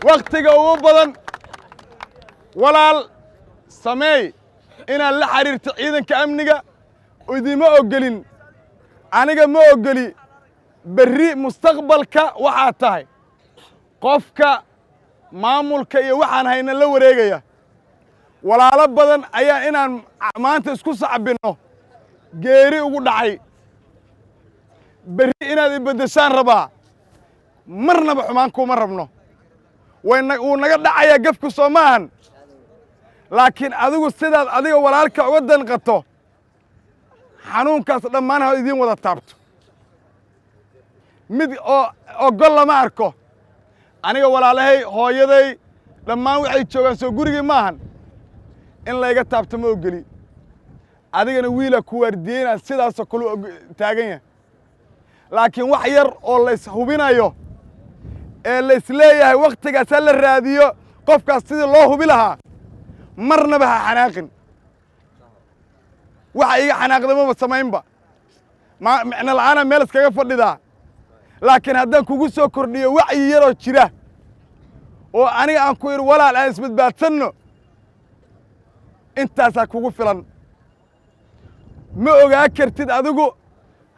wakhtiga ugu badan walaal sameey inaad la xiriirto ciidanka amniga idima ogolin aniga ma ogoli berri mustaqbalka waxaad tahay qofka maamulka iyo waxaan hayna la wareegaya walaalo badan ayaa inaan maanta isku sacbinno geeri ugu dhacay berri inaad ibeddeshaan rabaa marnaba xumaan kuma rabno wuu naga dhacayaa gefku soo maahan laakiin adigu sidaad adiga walaalka uga danqato xanuunkaas dhammaan ha idiin wada taabto mid oo ogol lama arko aniga walaalahay hooyaday dhammaan waxay joogaan soo gurigii maahan in layga taabto ma ogeli adigana wiila ku waardiyeynaad sidaasoo kale taagan yahay laakiin wax yar oo lays hubinayo ee lays leeyahay wakhtigaas ha la raadiyo qofkaas sidii loo hubi lahaa marnaba ha xanaaqin waxa iga xanaaqdamaba samaynba micno la'aana meel iskaga fadhidaa laakiin haddaan kugu soo kordhiyo wacyi yaroo jira oo aniga aan ku idhi walaal aan isbadbaadsanno intaasaa kugu filan ma ogaa kartid adigu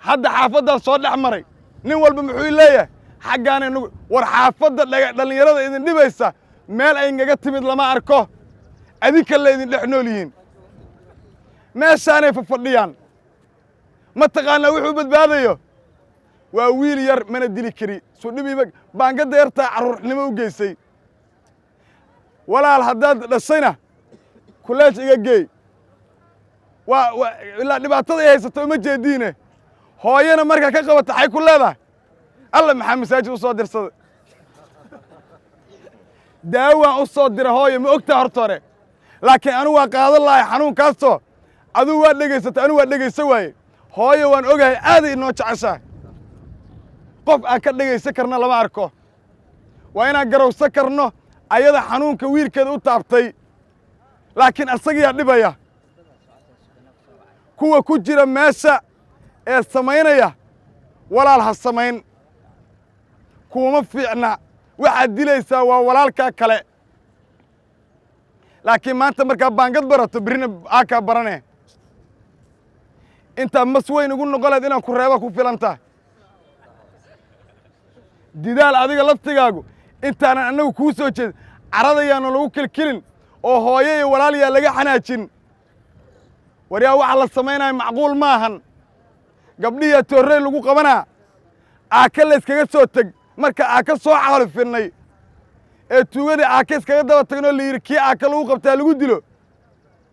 hadda xaafaddaa soo dhex maray nin walba muxuu leeyahay xaggaana nagu war xaafadda dhallinyarada idin dhibaysa meel ay ngaga timid lama arko adinka la idin dhex nool yihiin meeshaanay fafadhiyaan ma taqaanaa wuxuu badbaadayo waa wiil yar mana dili kari sudhibiiba baangadda yartaa carruurnimo u geysay walaal haddaad dhashayna kuleej iga geey ilaa dhibaatada ay haysato uma jeediine hooyana markaa ka qabata xay ku leedahay alla maxaa masaajid u soo dirsaday daawaan u soo dira hooyo ma ogtaa horta hore laakiin anigu waa qaadan lahay xanuunkaasoo adigu waa dhegaysata anigu waa dhegaysa waaye hooyo waan ogahay aaday inoo jeceshahay qof aan ka dhegaysan karna lama arko waa inaan garowsan karno ayada xanuunka wiilkeeda u taabtay laakiin asagiyaa dhibaya kuwa ku jira meesha ee samaynaya walaal ha samayn kuuma fiicna waxaad dilaysaa waa walaalkaa kale laakiin maanta markaa baangad barato berrina aakaa barane intaa mas weyn ugu noqoleed inaan ku reeba ku filantaa didaal adiga laftigaagu intaanan annagu kuu soo jeedin caradayaana lagu kilkilin oo hooyo iyo walaal yaa laga xanaajin waryaa waxa la samaynaya macquul maahan gabdhihiyaa toorrey lagu qabanaa aaka layskaga soo teg marka aaka soo xalifinnay ee tuugadii aaka iskaga daba tagnoo la yidhi kii aaka lagu qabtaa lagu dilo